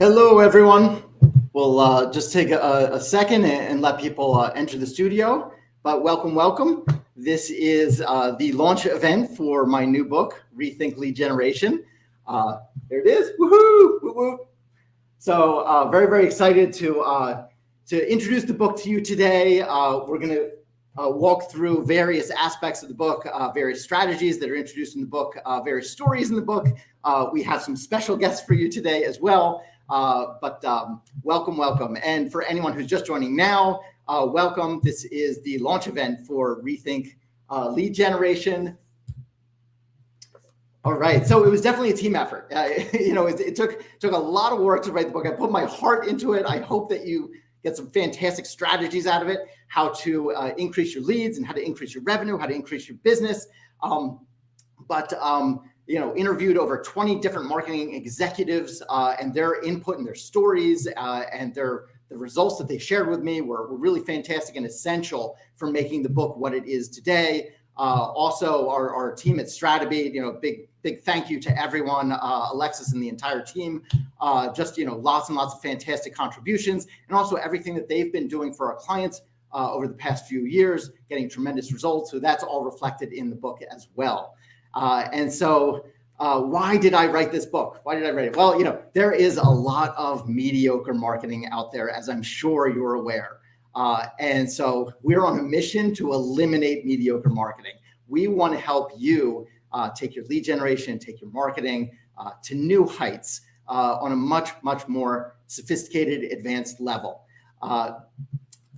Hello, everyone. We'll just take a second and let people enter the studio. But welcome. This is the launch event for my new book, Rethink Lead Generation. There it is. Woohoo! Woo-woo. So very excited to introduce the book to you today. We're going to walk through various aspects of the book, various strategies that are introduced in the book, various stories in the book. We have some special guests for you today as well. But welcome. And for anyone who's just joining now, welcome. This is the launch event for Rethink Lead Generation. All right, so it was definitely a team effort. It took a lot of work to write the book. I put my heart into it. I hope that you get some fantastic strategies out of it, how to increase your leads and how to increase your revenue, how to increase your business. Interviewed over 20 different marketing executives and their input and their stories and the results that they shared with me were really fantastic and essential for making the book what it is today. Also, our team at StrataBeat, big thank you to everyone, Alexis and the entire team. Lots and lots of fantastic contributions, and also everything that they've been doing for our clients over the past few years, getting tremendous results. So that's all reflected in the book as well. Why did I write this book? Why did I write it? Well, there is a lot of mediocre marketing out there, as I'm sure you're aware. And so we're on a mission to eliminate mediocre marketing. We want to help you take your lead generation, take your marketing to new heights on a much more sophisticated, advanced level.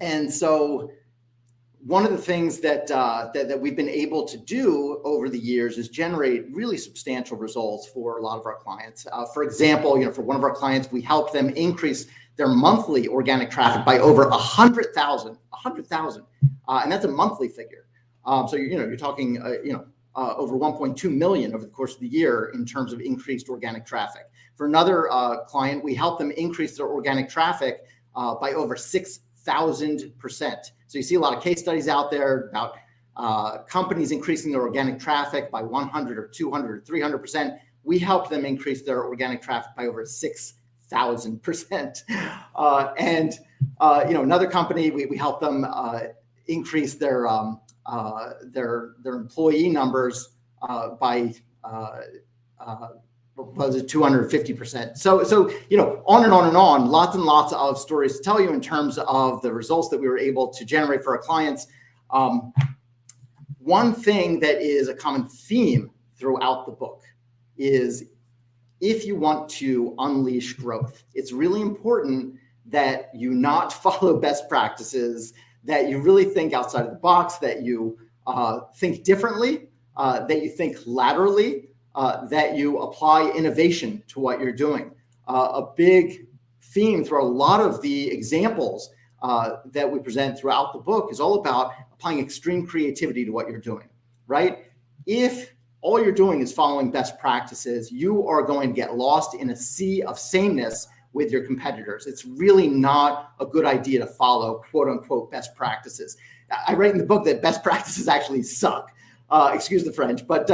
And so one of the things that we've been able to do over the years is generate really substantial results for a lot of our clients. For example, for one of our clients, we helped them increase their monthly organic traffic by over 100,000, and that's a monthly figure. So you're talking over 1.2 million over the course of the year in terms of increased organic traffic. For another client, we helped them increase their organic traffic by over 6,000%. So you see a lot of case studies out there about companies increasing their organic traffic by 100 or 200 or 300%. We helped them increase their organic traffic by over 6,000%. Another company, we helped them increase their employee numbers by 250%. So on and on, lots and lots of stories to tell you in terms of the results that we were able to generate for our clients. One thing that is a common theme throughout the book is if you want to unleash growth, it's really important that you not follow best practices, that you really think outside of the box, that you think differently, that you think laterally, that you apply innovation to what you're doing. A big theme through a lot of the examples that we present throughout the book is all about applying extreme creativity to what you're doing, right? If all you're doing is following best practices, you are going to get lost in a sea of sameness with your competitors. It's really not a good idea to follow quote unquote best practices. I write in the book that best practices actually suck. Excuse the French, but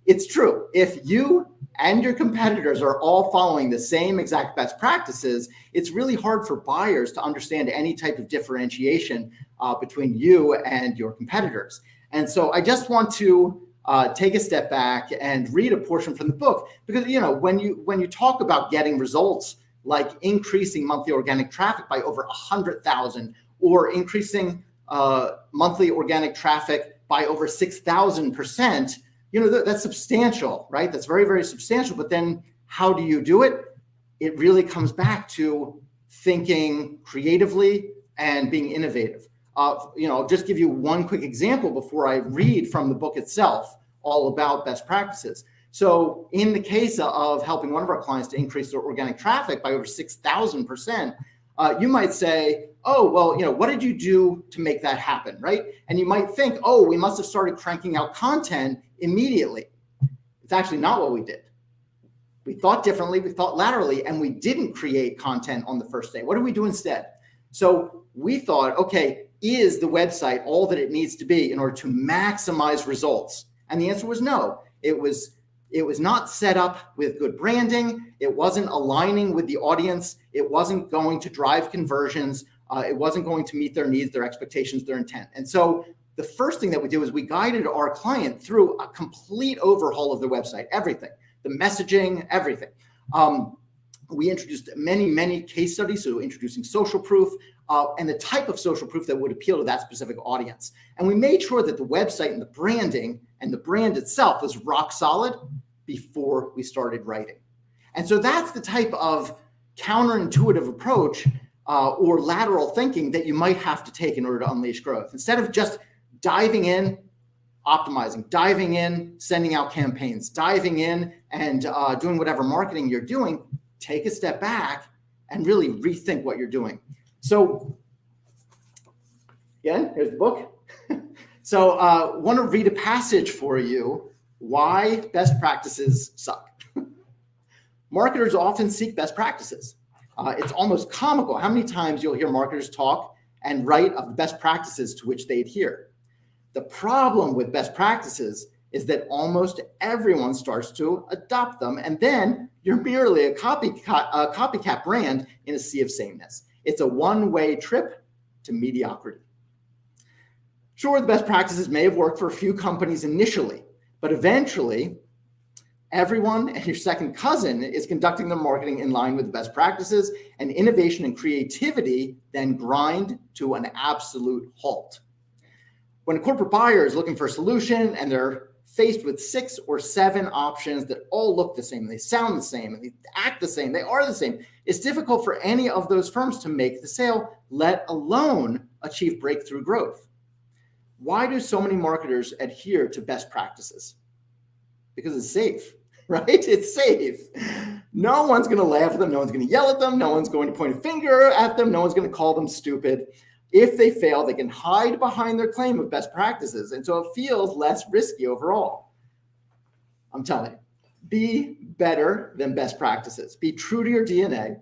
it's true. If you and your competitors are all following the same exact best practices, it's really hard for buyers to understand any type of differentiation between you and your competitors. And so I just want to take a step back and read a portion from the book, because when you talk about getting results like increasing monthly organic traffic by over 100,000 or increasing monthly organic traffic by over 6,000%, that's substantial, right? That's very substantial. But then how do you do it? It really comes back to thinking creatively and being innovative. I'll just give you one quick example before I read from the book itself, all about best practices. So in the case of helping one of our clients to increase their organic traffic by over 6,000%, you might say, oh, well, what did you do to make that happen, right? And you might think, oh, we must have started cranking out content immediately. It's actually not what we did. We thought differently, we thought laterally, and we didn't create content on the first day. What did we do instead? So we thought, okay, is the website all that it needs to be in order to maximize results? And the answer was no. It It was not set up with good branding. It wasn't aligning with the audience. It wasn't going to drive conversions. It wasn't going to meet their needs, their expectations, their intent. And so the first thing that we did was we guided our client through a complete overhaul of their website, everything, the messaging, everything. We introduced many case studies, so introducing social proof and the type of social proof that would appeal to that specific audience. And we made sure that the website and the branding and the brand itself was rock solid before we started writing. And so that's the type of counterintuitive approach or lateral thinking that you might have to take in order to unleash growth. Instead of just diving in, optimizing, diving in, sending out campaigns, diving in and doing whatever marketing you're doing, take a step back and really rethink what you're doing. So again, here's the book. So want to read a passage for you, why best practices suck. Marketers often seek best practices. It's almost comical how many times you'll hear marketers talk and write of the best practices to which they adhere. The problem with best practices is that almost everyone starts to adopt them, and then you're merely a copycat brand in a sea of sameness. It's a one-way trip to mediocrity. Sure, the best practices may have worked for a few companies initially, but eventually, everyone and your second cousin is conducting their marketing in line with the best practices, and innovation and creativity then grind to an absolute halt. When a corporate buyer is looking for a solution and they're faced with 6 or 7 options that all look the same, they sound the same, and they act the same, they are the same, it's difficult for any of those firms to make the sale, let alone achieve breakthrough growth. Why do so many marketers adhere to best practices? Because it's safe, right? It's safe. No one's going to laugh at them. No one's going to yell at them. No one's going to point a finger at them. No one's going to call them stupid. If they fail, they can hide behind their claim of best practices. And so it feels less risky overall. I'm telling you, be better than best practices. Be true to your DNA.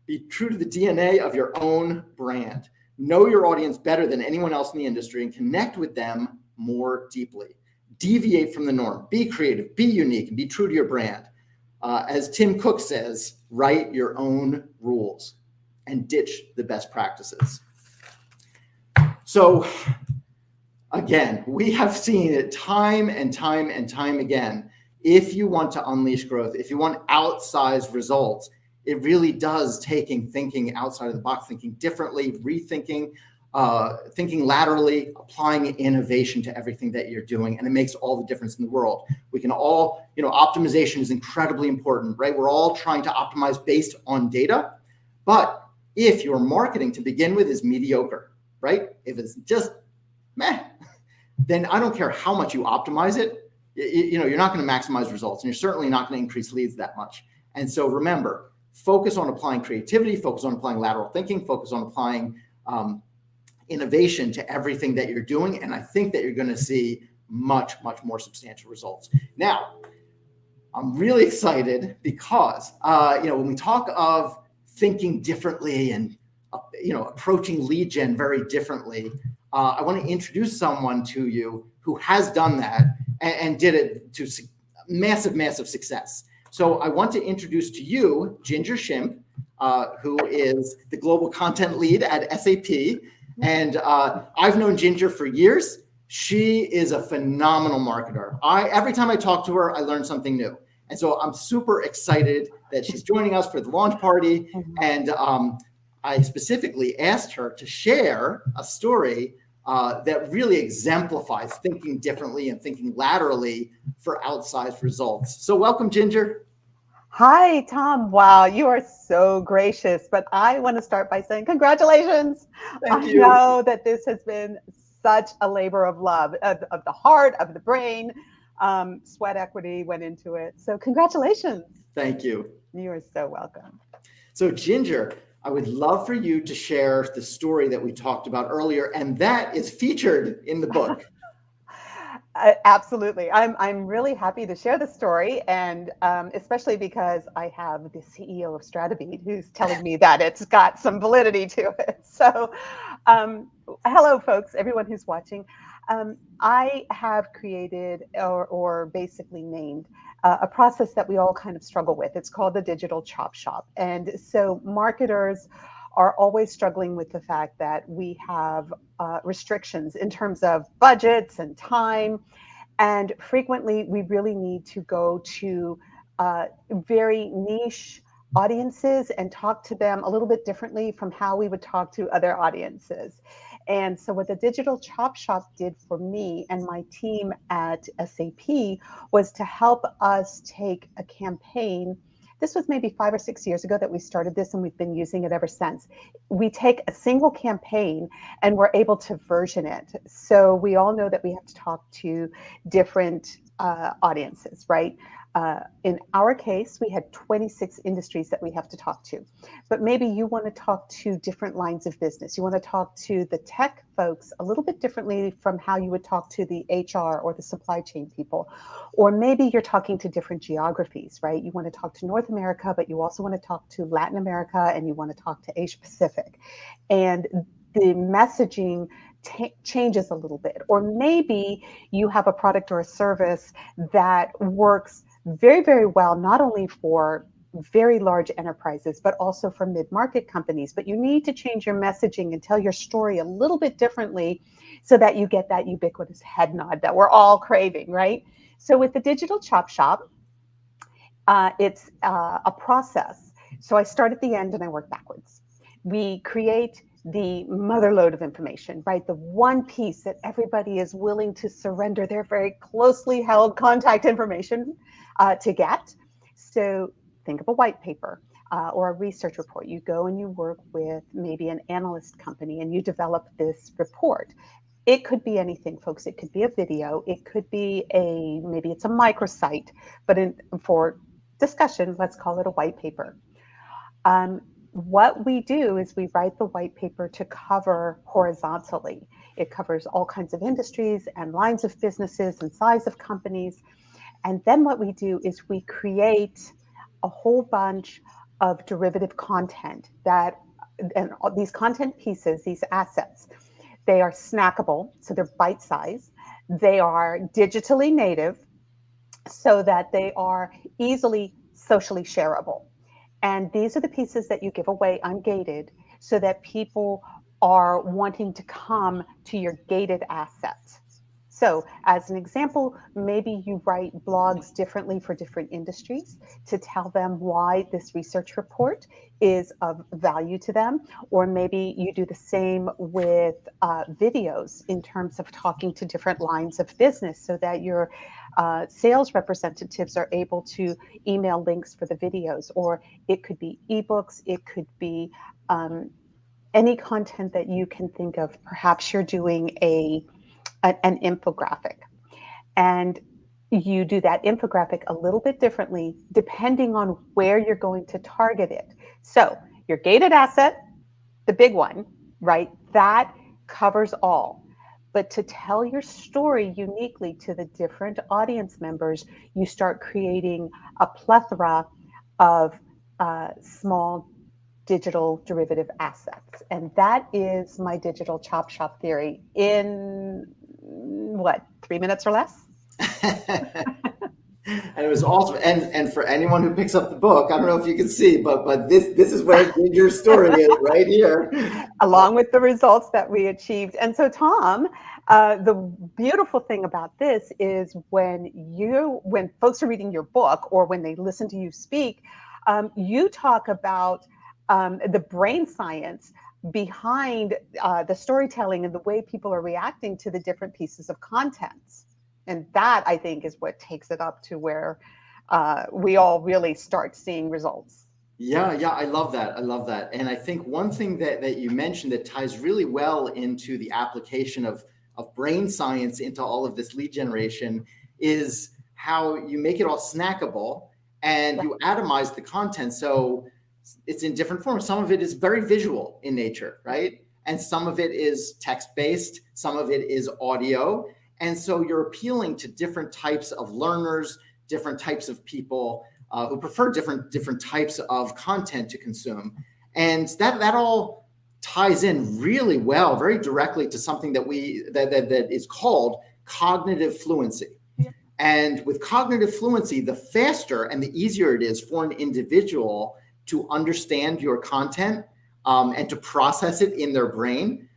Be true to the DNA of your own brand. Know your audience better than anyone else in the industry and connect with them more deeply. Deviate from the norm. Be creative, be unique, and be true to your brand. As Tim Cook says, write your own rules and ditch the best practices. So again, we have seen it time and time and time again. If you want to unleash growth, if you want outsized results, it really does take thinking outside of the box, thinking differently, rethinking, thinking laterally, applying innovation to everything that you're doing. And it makes all the difference in the world. We can all, optimization is incredibly important, right? We're all trying to optimize based on data. But if your marketing to begin with is mediocre, right? If it's just meh, then I don't care how much you optimize it. You're not going to maximize results, and you're certainly not going to increase leads that much. And so remember, focus on applying creativity, focus on applying lateral thinking, focus on applying innovation to everything that you're doing. And I think that you're going to see much more substantial results. Now, I'm really excited because, when we talk of thinking differently and, approaching lead gen very differently, I want to introduce someone to you who has done that and did it to massive success. So I want to introduce to you Ginger Shimp, who is the global content lead at SAP. And I've known Ginger for years. She is a phenomenal marketer. Every time I talk to her, I learn something new. And so I'm super excited that she's joining us for the launch party. And I specifically asked her to share a story that really exemplifies thinking differently and thinking laterally for outsized results. So welcome, Ginger. Hi, Tom. Wow, you are so gracious. But I want to start by saying congratulations. Thank you. I know that this has been such a labor of love, of the heart, of the brain. Sweat equity went into it. So congratulations. Thank you. You are so welcome. So Ginger, I would love for you to share the story that we talked about earlier, and that is featured in the book. Absolutely. I'm really happy to share the story, and especially because I have the CEO of StrataBeat who's telling me that it's got some validity to it. So hello, folks, everyone who's watching. I have created or basically named a process that we all kind of struggle with. It's called the digital chop shop. And so marketers are always struggling with the fact that we have restrictions in terms of budgets and time. And frequently, we really need to go to very niche audiences and talk to them a little bit differently from how we would talk to other audiences. And so, what the digital chop shop did for me and my team at SAP was to help us take a campaign. This was maybe 5 or 6 years ago that we started this, and we've been using it ever since. We take a single campaign and we're able to version it. So we all know that we have to talk to different audiences, right? In our case, we had 26 industries that we have to talk to. But maybe you want to talk to different lines of business. You want to talk to the tech folks a little bit differently from how you would talk to the HR or the supply chain people. Or maybe you're talking to different geographies, right? You want to talk to North America, but you also want to talk to Latin America, and you want to talk to Asia Pacific. And the messaging changes a little bit. Or maybe you have a product or a service that works very, very well, not only for very large enterprises, but also for mid-market companies. But you need to change your messaging and tell your story a little bit differently so that you get that ubiquitous head nod that we're all craving, right? So with the digital chop shop, it's a process. So I start at the end and I work backwards. We create the mother lode of information, right? The one piece that everybody is willing to surrender their very closely held contact information to get. So think of a white paper or a research report. You go and you work with maybe an analyst company and you develop this report. It could be anything, folks. It could be a video. It could be maybe it's a microsite, but for discussion, let's call it a white paper. What we do is we write the white paper to cover horizontally. It covers all kinds of industries and lines of businesses and size of companies. And then what we do is we create a whole bunch of derivative content and these content pieces, these assets, they are snackable, so they're bite-sized. They are digitally native so that they are easily socially shareable. And these are the pieces that you give away ungated so that people are wanting to come to your gated assets. So as an example, maybe you write blogs differently for different industries to tell them why this research report is of value to them. Or maybe you do the same with videos in terms of talking to different lines of business so that your sales representatives are able to email links for the videos. Or it could be ebooks, it could be any content that you can think of. Perhaps you're doing an infographic, and you do that infographic a little bit differently depending on where you're going to target it. So your gated asset, the big one, right? That covers all. But to tell your story uniquely to the different audience members, you start creating a plethora of small digital derivative assets. And that is my digital chop shop theory in what, 3 minutes or less? And it was awesome. And for anyone who picks up the book, I don't know if you can see, but this is where your story is right here. Along with the results that we achieved. And so, Tom, the beautiful thing about this is when folks are reading your book or when they listen to you speak, you talk about the brain science behind the storytelling and the way people are reacting to the different pieces of content. And that, I think, is what takes it up to where we all really start seeing results. Yeah, I love that. And I think one thing that you mentioned that ties really well into the application of brain science into all of this lead generation is how you make it all snackable and you atomize the content. So it's in different forms. Some of it is very visual in nature, right? And some of it is text-based, some of it is audio. And so you're appealing to different types of learners, different types of people who prefer different types of content to consume. And that all ties in really well, very directly to something that is called cognitive fluency. And with cognitive fluency, the faster and the easier it is for an individual to understand your content and to process it in their brain,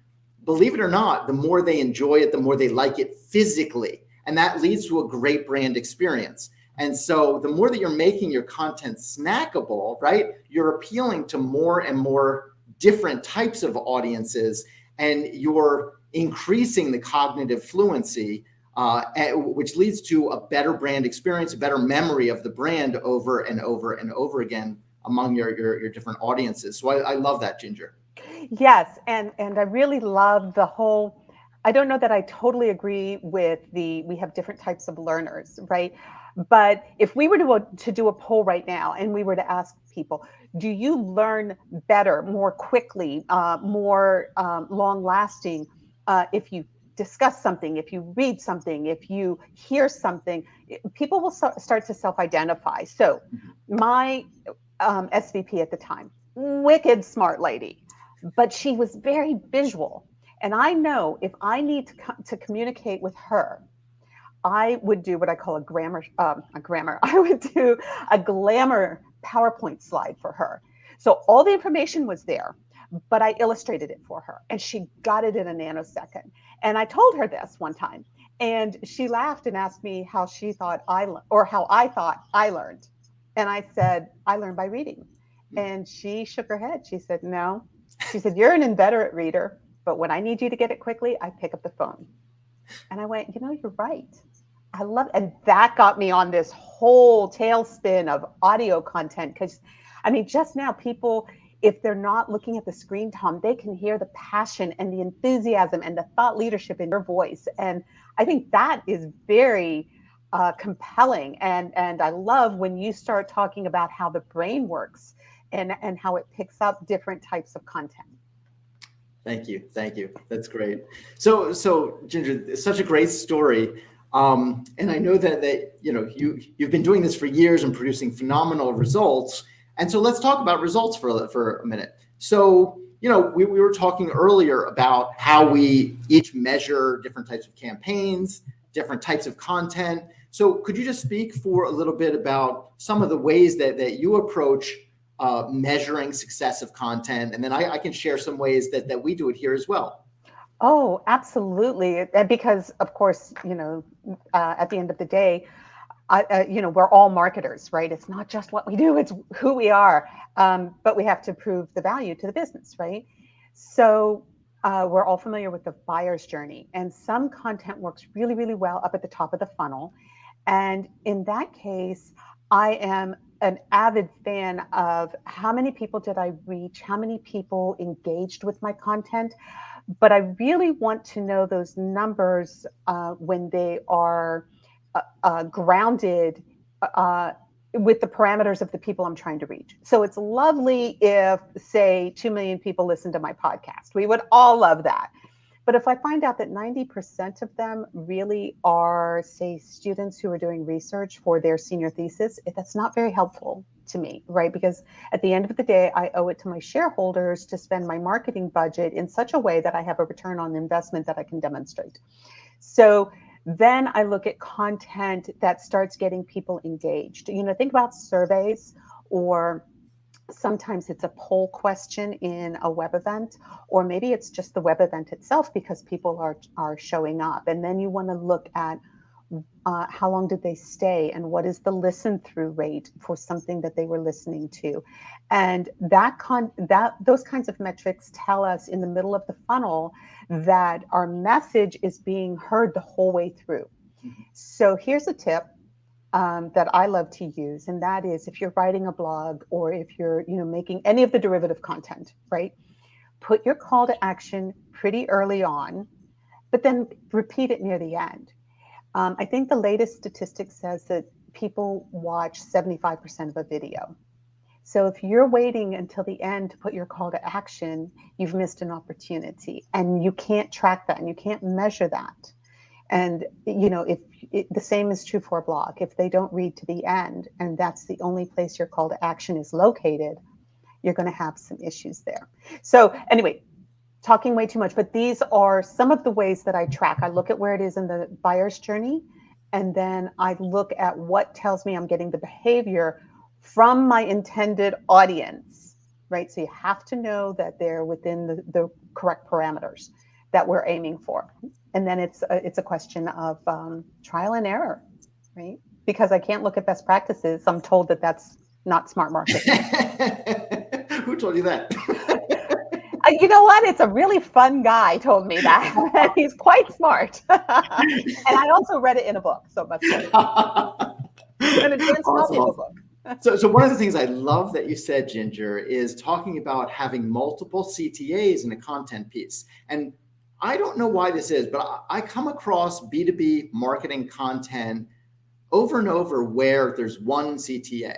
believe it or not, the more they enjoy it, the more they like it physically. And that leads to a great brand experience. And so the more that you're making your content snackable, right, you're appealing to more and more different types of audiences, and you're increasing the cognitive fluency, which leads to a better brand experience, a better memory of the brand over and over and over again among your different audiences. So I love that, Ginger. Yes, and I really love the whole. I don't know that I totally agree with we have different types of learners, right? But if we were to do a poll right now and we were to ask people, do you learn better, more quickly, more long lasting if you discuss something, if you read something, if you hear something, people will start to self identify. So my SVP at the time, wicked smart lady, but she was very visual. And I know if I need to communicate with her, I would do what I call a grammar. I would do a glamour PowerPoint slide for her. So all the information was there, but I illustrated it for her, and she got it in a nanosecond. And I told her this one time, and she laughed and asked me how she thought or how I thought I learned. And I said, I learned by reading. And she shook her head. She said, no. She said, you're an inveterate reader, but when I need you to get it quickly, I pick up the phone. And I went, you're right. I love it. And that got me on this whole tailspin of audio content. Because, just now people, if they're not looking at the screen, Tom, they can hear the passion and the enthusiasm and the thought leadership in your voice. And I think that is very compelling. And I love when you start talking about how the brain works and how it picks up different types of content. Thank you. That's great. So Ginger, it's such a great story. And I know that you've been doing this for years and producing phenomenal results. And so let's talk about results for a minute. So, we were talking earlier about how we each measure different types of campaigns, different types of content. So could you just speak for a little bit about some of the ways that you approach measuring success of content? And then I can share some ways that we do it here as well. Oh, absolutely. Because of course, at the end of the day, we're all marketers, right? It's not just what we do, it's who we are. But we have to prove the value to the business, right? So we're all familiar with the buyer's journey, and some content works really, really well up at the top of the funnel. And in that case, I am an avid fan of how many people did I reach, how many people engaged with my content. But I really want to know those numbers when they are grounded with the parameters of the people I'm trying to reach. So it's lovely if, say, 2 million people listen to my podcast. We would all love that. But if I find out that 90% of them really are, say, students who are doing research for their senior thesis, that's not very helpful to me, right? Because at the end of the day, I owe it to my shareholders to spend my marketing budget in such a way that I have a return on investment that I can demonstrate. So then I look at content that starts getting people engaged. Think about surveys, or sometimes it's a poll question in a web event, or maybe it's just the web event itself because people are showing up. And then you want to look at how long did they stay, and what is the listen through rate for something that they were listening to. And those kinds of metrics tell us in the middle of the funnel that our message is being heard the whole way through. So here's a tip that I love to use, and that is if you're writing a blog or if you're making any of the derivative content, right? Put your call to action pretty early on, but then repeat it near the end. I think the latest statistic says that people watch 75% of a video. So if you're waiting until the end to put your call to action, you've missed an opportunity, and you can't track that and you can't measure that. And, the same is true for a blog. If they don't read to the end, and that's the only place your call to action is located, you're going to have some issues there. So anyway, talking way too much, but these are some of the ways that I track. I look at where it is in the buyer's journey, And then I look at what tells me I'm getting the behavior from my intended audience, right? So you have to know that they're within the correct parameters that we're aiming for. And then it's a question of trial and error, right? Because I can't look at best practices. I'm told that that's not smart marketing. Who told you that? You know what? It's a really fun guy told me that. He's quite smart. And I also read it in a book, so it must be an advanced valuable book. So one of the things I love that you said, Ginger, is talking about having multiple CTAs in a content piece. And I don't know why this is, but I come across B2B marketing content over and over where there's one CTA.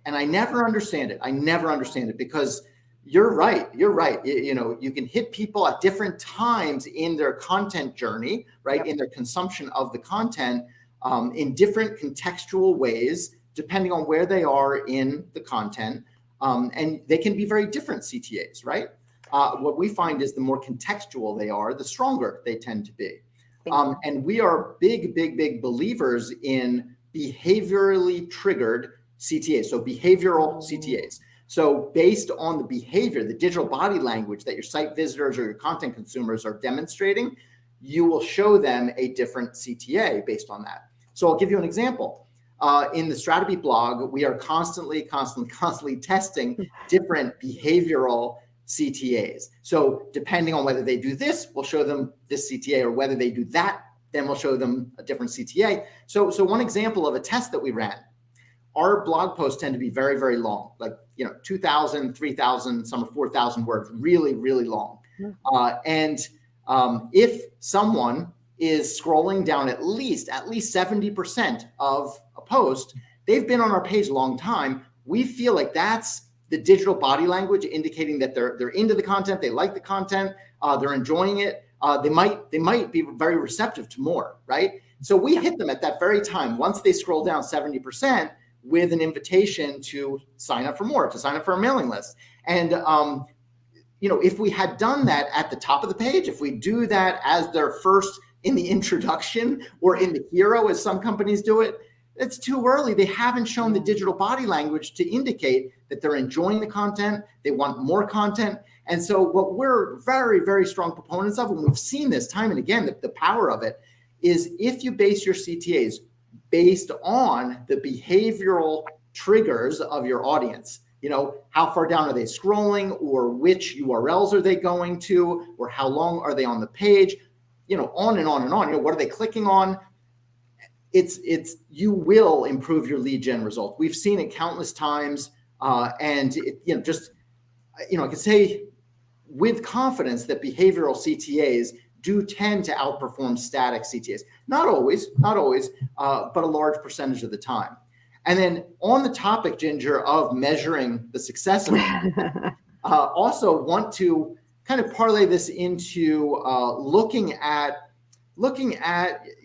And I never understand it. Because you're right. You can hit people at different times in their content journey, right? Yep. In their consumption of the content, in different contextual ways, depending on where they are in the content. And they can be very different CTAs, right? What we find is the more contextual they are, the stronger they tend to be. And we are big believers in behaviorally triggered CTAs, so behavioral CTAs. So based on the behavior, the digital body language that your site visitors or your content consumers are demonstrating, you will show them a different CTA based on that. So I'll give you an example. In the Stratebeat blog, we are constantly testing different behavioral CTAs. So depending on whether they do this, we'll show them this CTA, or whether they do that, then we'll show them a different CTA. So one example of a test that we ran, our blog posts tend to be very, very long, like 2,000, 3,000, some are 4,000 words, really, really long. If someone is scrolling down at least 70% of a post, they've been on our page a long time. We feel like that's the digital body language indicating that they're into the content, they like the content, they're enjoying it. They might be very receptive to more, right? So we hit them at that very time once they scroll down 70% with an invitation to sign up for more, to sign up for a mailing list. And if we had done that at the top of the page, if we do that as their first in the introduction or in the hero, as some companies do it, it's too early. They haven't shown the digital body language to indicate that they're enjoying the content, they want more content. And so what we're very, very strong proponents of, and we've seen this time and again, the power of it, is if you base your CTAs based on the behavioral triggers of your audience, how far down are they scrolling, or which URLs are they going to, or how long are they on the page, on and on and on. What are they clicking on? You will improve your lead gen results. We've seen it countless times, and I can say with confidence that behavioral CTAs do tend to outperform static CTAs. Not always, but a large percentage of the time. And then on the topic, Ginger, of measuring the success of it, also want to kind of parlay this into looking at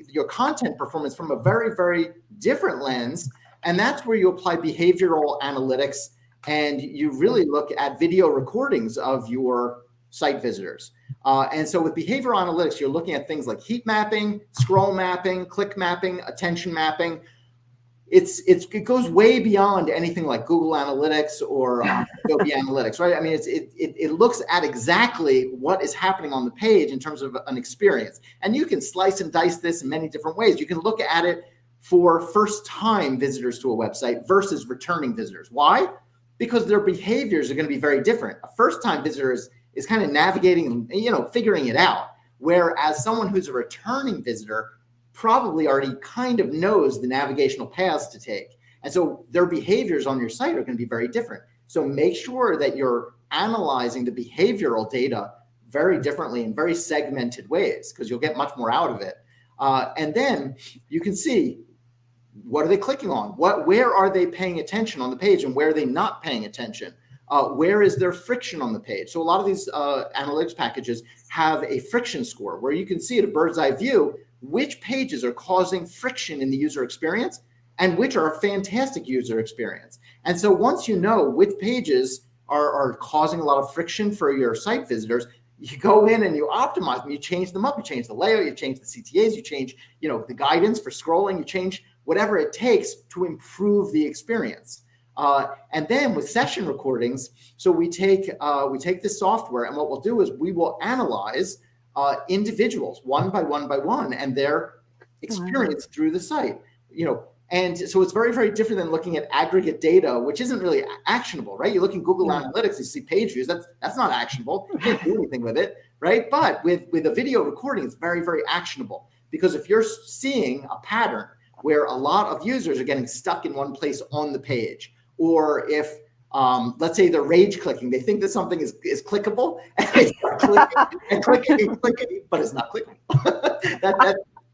your content performance from a very, very different lens. And that's where you apply behavioral analytics, and you really look at video recordings of your site visitors. And so with behavioral analytics, you're looking at things like heat mapping, scroll mapping, click mapping, attention mapping. It goes way beyond anything like Google Analytics or Adobe Analytics, right? I mean, it looks at exactly what is happening on the page in terms of an experience. And you can slice and dice this in many different ways. You can look at it for first-time visitors to a website versus returning visitors. Why? Because their behaviors are going to be very different. A first-time visitor is kind of navigating, figuring it out. Whereas someone who's a returning visitor probably already kind of knows the navigational paths to take. And so their behaviors on your site are going to be very different. So make sure that you're analyzing the behavioral data very differently in very segmented ways, because you'll get much more out of it. And then you can see, what are they clicking on? Where are they paying attention on the page, and where are they not paying attention? Where is there friction on the page? So a lot of these analytics packages have a friction score where you can see at a bird's eye view which pages are causing friction in the user experience and which are a fantastic user experience. And so once you know which pages are causing a lot of friction for your site visitors, you go in and you optimize them, you change them up, you change the layout, you change the CTAs, you change, the guidance for scrolling, you change whatever it takes to improve the experience. And then with session recordings, so we take this software, and what we'll do is we will analyze individuals one by one and their experience through the site. And so it's very, very different than looking at aggregate data, which isn't really actionable, right? You look in Google Analytics, you see page views. That's not actionable. You can't do anything with it, right? But with a video recording, it's very, very actionable, because if you're seeing a pattern where a lot of users are getting stuck in one place on the page, or if let's say they're rage clicking, they think that something is clickable, and they start clicking and clicking, but it's not clicking.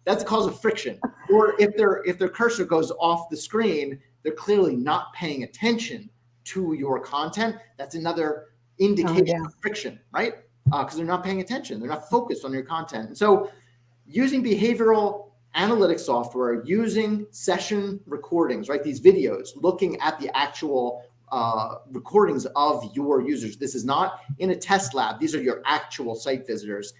That's a cause of friction. Or if their cursor goes off the screen, they're clearly not paying attention to your content. That's another indication of friction, right? Because they're not paying attention. They're not focused on your content. And so using behavioral analytics software, using session recordings, right? These videos, looking at the actual recordings of your users. This is not in a test lab. These are your actual site visitors.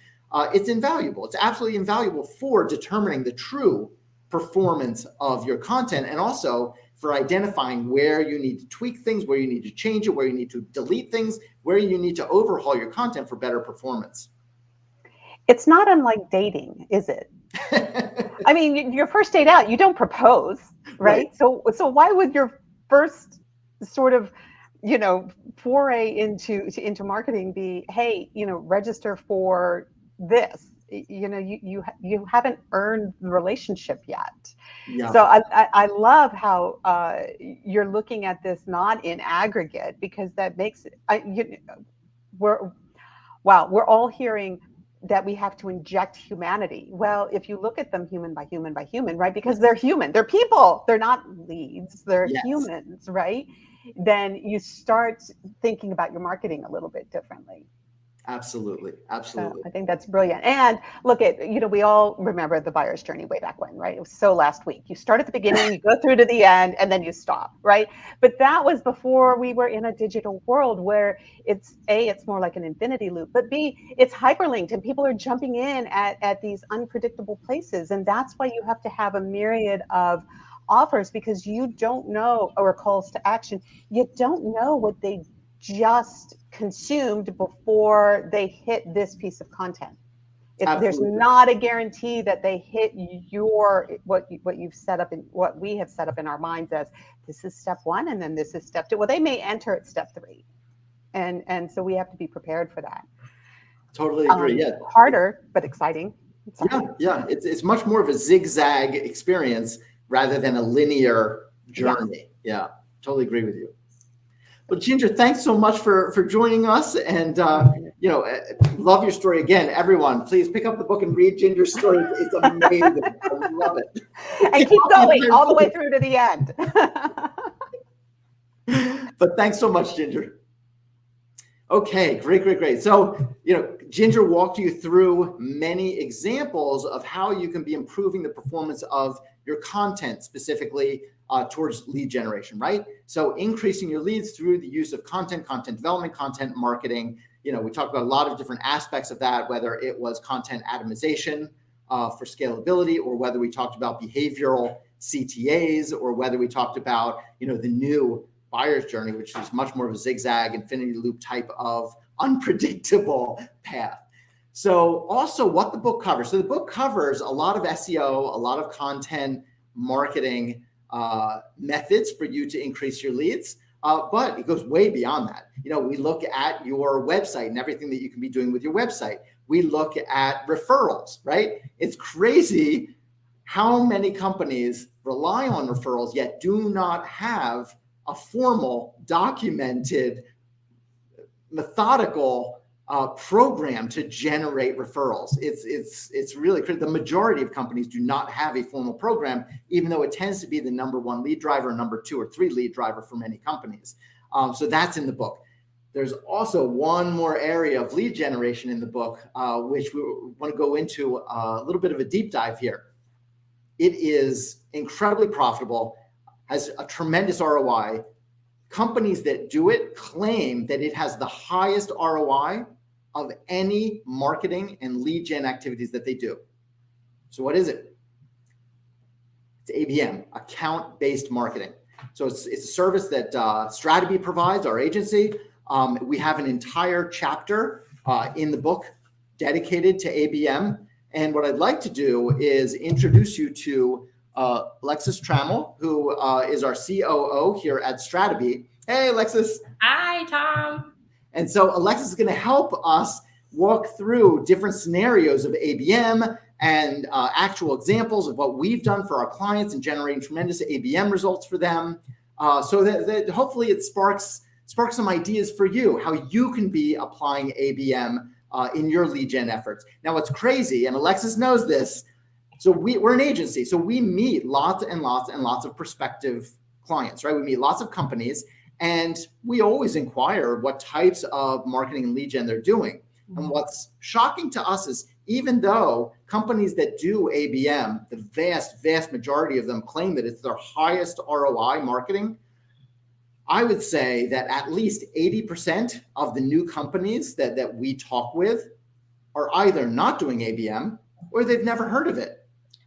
It's invaluable. It's absolutely invaluable for determining the true performance of your content, and also for identifying where you need to tweak things, where you need to change it, where you need to delete things, where you need to overhaul your content for better performance. It's not unlike dating, is it? I mean, your first date out, you don't propose, right? So why would your first sort of, foray into marketing be, hey, register for this? You haven't earned the relationship yet. Yeah. So I love how you're looking at this not in aggregate, because that makes it. We're all hearing that we have to inject humanity. Well, if you look at them human by human by human, right? Because they're human, they're people, they're not leads, they're humans, right? Then you start thinking about your marketing a little bit differently. Absolutely. So I think that's brilliant. And look at, we all remember the buyer's journey way back when, right? It was so last week. You start at the beginning, you go through to the end, and then you stop, right? But that was before we were in a digital world where it's more like an infinity loop, but B, it's hyperlinked and people are jumping in at these unpredictable places. And that's why you have to have a myriad of offers, because you don't know, or calls to action, you don't know what they just consumed before they hit this piece of content. There's not a guarantee that they hit what you've set up, and what we have set up in our minds as this is step 1 and then this is step 2. Well, they may enter at step 3, and so we have to be prepared for that. Totally agree. Harder but exciting. Yeah. It's much more of a zigzag experience rather than a linear journey. Yeah, totally agree with you. Well, Ginger, thanks so much for joining us, and love your story. Again, everyone, please pick up the book and read Ginger's story. It's amazing. I love it. And keep going all the way through to the end. But thanks so much, Ginger. Okay, great. So, Ginger walked you through many examples of how you can be improving the performance of your content, specifically towards lead generation, right? So increasing your leads through the use of content development, content marketing. We talked about a lot of different aspects of that, whether it was content atomization for scalability, or whether we talked about behavioral CTAs, or whether we talked about, the new buyer's journey, which is much more of a zigzag infinity loop type of unpredictable path. So also what the book covers. So the book covers a lot of SEO, a lot of content marketing methods for you to increase your leads. But it goes way beyond that. We look at your website and everything that you can be doing with your website. We look at referrals, right? It's crazy how many companies rely on referrals yet do not have a formal, documented, methodical program to generate referrals. It's really critical. The majority of companies do not have a formal program, even though it tends to be the number 1 lead driver, number 2 or 3 lead driver for many companies. So that's in the book. There's also one more area of lead generation in the book, which we want to go into a little bit of a deep dive here. It is incredibly profitable, has a tremendous ROI. Companies that do it claim that it has the highest ROI of any marketing and lead gen activities that they do. So what is it? It's ABM, account-based marketing. So it's a service that Strategy provides, our agency. We have an entire chapter in the book dedicated to ABM. And what I'd like to do is introduce you to Alexis Trammell, who is our COO here at Strategy. Hey, Alexis. Hi, Tom. And so Alexis is going to help us walk through different scenarios of ABM and actual examples of what we've done for our clients and generating tremendous ABM results for them. So that hopefully it sparks some ideas for you, how you can be applying ABM in your lead gen efforts. Now, what's crazy, and Alexis knows this, so we're an agency, so we meet lots and lots and lots of prospective clients, right? We meet lots of companies, and we always inquire what types of marketing and lead gen they're doing. And what's shocking to us is even though companies that do ABM, the vast majority of them claim that it's their highest ROI marketing, I would say that at least 80% of the new companies that we talk with are either not doing ABM or they've never heard of it.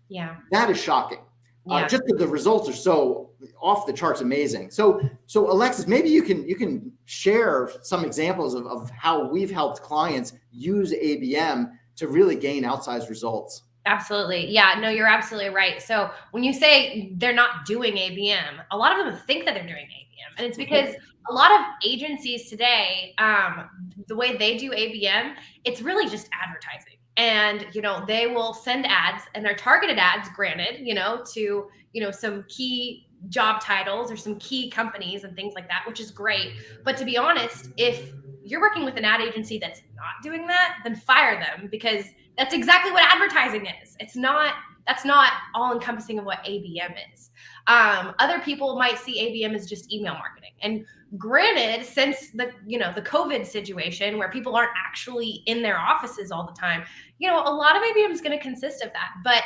Yeah. That is shocking. Yeah. Just that the results are so off the charts amazing. So Alexis, maybe you can share some examples of how we've helped clients use ABM to really gain outsized results. Absolutely. Yeah, no, you're absolutely right. So when you say they're not doing ABM, a lot of them think that they're doing ABM. And it's because a lot of agencies today, the way they do ABM, it's really just advertising. And, they will send ads, and they're targeted ads, granted, to, some key job titles or some key companies and things like that, which is great. But to be honest, if you're working with an ad agency that's not doing that, then fire them, because that's exactly what advertising is. That's not all encompassing of what ABM is. Other people might see ABM as just email marketing. And granted, since the COVID situation where people aren't actually in their offices all the time, a lot of ABM is going to consist of that. But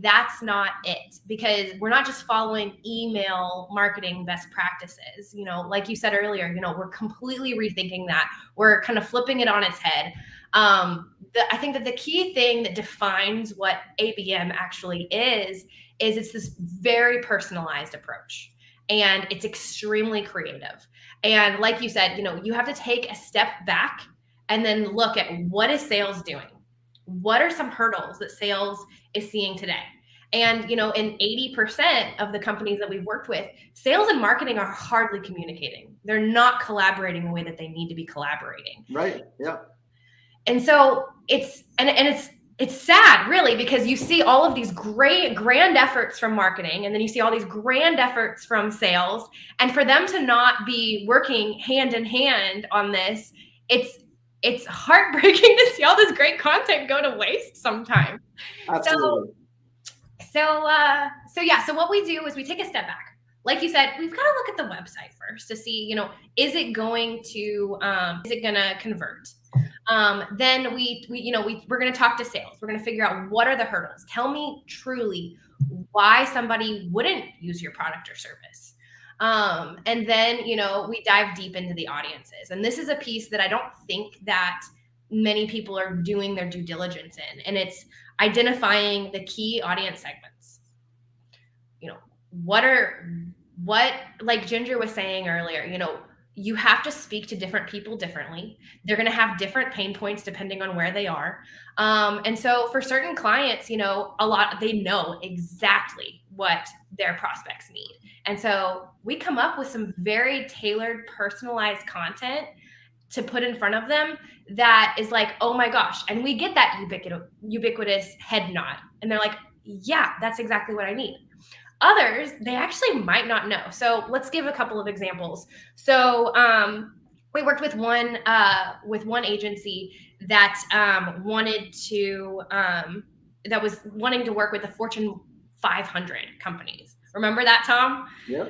that's not it, because we're not just following email marketing best practices. Like you said earlier, we're completely rethinking that. We're kind of flipping it on its head. I think that the key thing that defines what ABM actually is it's this very personalized approach, and it's extremely creative. And like you said, you have to take a step back and then look at what is sales doing? What are some hurdles that sales is seeing today? And, in 80% of the companies that we've worked with, sales and marketing are hardly communicating. They're not collaborating the way that they need to be collaborating. Right. Yeah. And so it's sad, really, because you see all of these great grand efforts from marketing, and then you see all these grand efforts from sales, and for them to not be working hand in hand on this, it's heartbreaking to see all this great content go to waste sometimes. Absolutely. So what we do is we take a step back. Like you said, we've got to look at the website first to see, is it going to convert? Then we're going to talk to sales. We're going to figure out what are the hurdles. Tell me truly why somebody wouldn't use your product or service. And then, we dive deep into the audiences. And this is a piece that I don't think that many people are doing their due diligence in. And it's identifying the key audience segments. Like Ginger was saying earlier, you have to speak to different people differently. They're going to have different pain points depending on where they are. And so for certain clients, they know exactly what their prospects need. And so we come up with some very tailored, personalized content to put in front of them that is like, oh my gosh. And we get that ubiquitous head nod. And they're like, yeah, that's exactly what I need. Others, they actually might not know. So let's give a couple of examples. So we worked with one agency that was wanting to work with the Fortune 500 companies. Remember that, Tom? Yeah.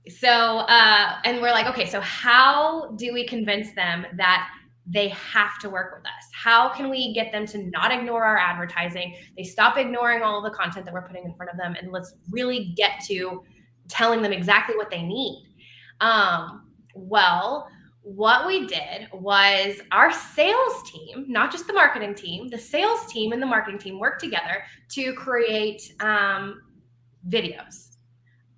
So and we're like, okay, so how do we convince them that they have to work with us? How can we get them to not ignore our advertising? They stop ignoring all of the content that we're putting in front of them, and let's really get to telling them exactly what they need. Well, what we did was our sales team, not just the marketing team, the sales team and the marketing team worked together to create videos,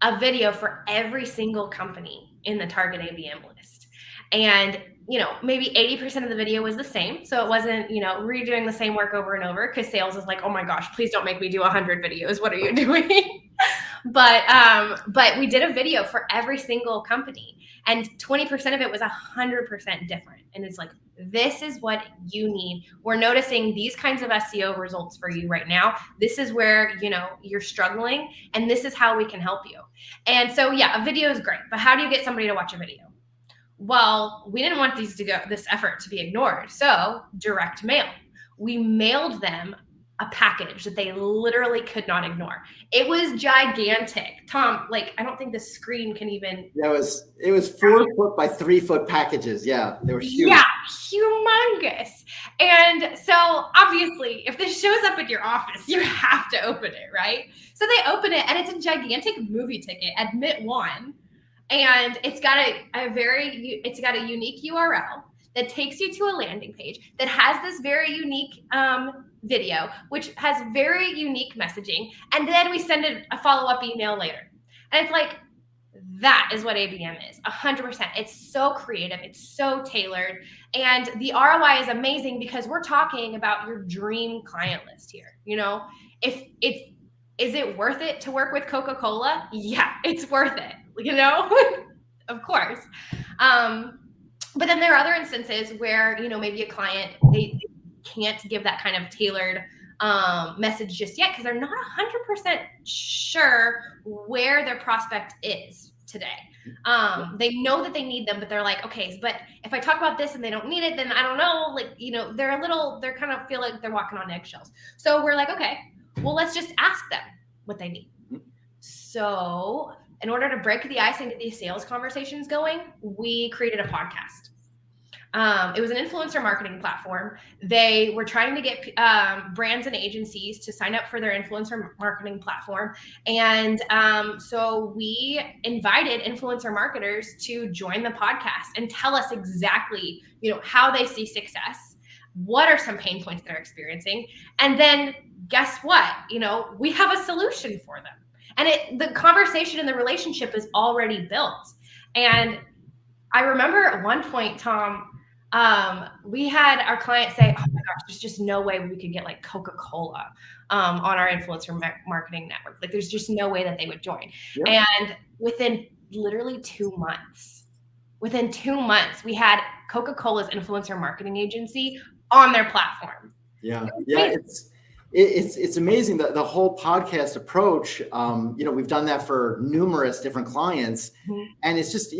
a video for every single company in the target ABM list. And, maybe 80% of the video was the same. So it wasn't, redoing the same work over and over, because sales is like, oh my gosh, please don't make me do 100 videos. What are you doing? But we did a video for every single company, and 20% of it was 100% different. And it's like, this is what you need. We're noticing these kinds of SEO results for you right now. This is where, you're struggling, and this is how we can help you. And so, yeah, a video is great, but how do you get somebody to watch a video? Well, we didn't want this effort to be ignored. So direct mail. We mailed them a package that they literally could not ignore. It was gigantic. Tom, I don't think the screen can even. Yeah, it was 4 foot by 3 foot packages. Yeah, they were huge. Yeah, humongous. And so obviously, if this shows up at your office, you have to open it, right? So they open it, and it's a gigantic movie ticket, admit one. And it's got a unique URL that takes you to a landing page that has this very unique video, which has very unique messaging. And then we send a follow-up email later. And it's like, that is what ABM is, 100%. It's so creative. It's so tailored. And the ROI is amazing, because we're talking about your dream client list here. Is it worth it to work with Coca-Cola? Yeah, it's worth it. Of course. But then there are other instances where, maybe a client, they can't give that kind of tailored message just yet, because they're not 100% sure where their prospect is today. They know that they need them, but they're like, okay, but if I talk about this and they don't need it, then I don't know, they're kind of feel like they're walking on eggshells. So we're like, okay, well, let's just ask them what they need. So in order to break the ice and get these sales conversations going, we created a podcast. It was an influencer marketing platform. They were trying to get brands and agencies to sign up for their influencer marketing platform. And so we invited influencer marketers to join the podcast and tell us exactly, how they see success. What are some pain points they're experiencing? And then guess what? We have a solution for them. And the conversation and the relationship is already built. And I remember at one point, Tom, we had our client say, oh my gosh, there's just no way we could get Coca-Cola on our influencer marketing network. There's just no way that they would join. Yeah. And within literally 2 months, we had Coca-Cola's influencer marketing agency on their platform. Yeah. Yeah. It's amazing that the whole podcast approach, we've done that for numerous different clients. Mm-hmm. And it's just,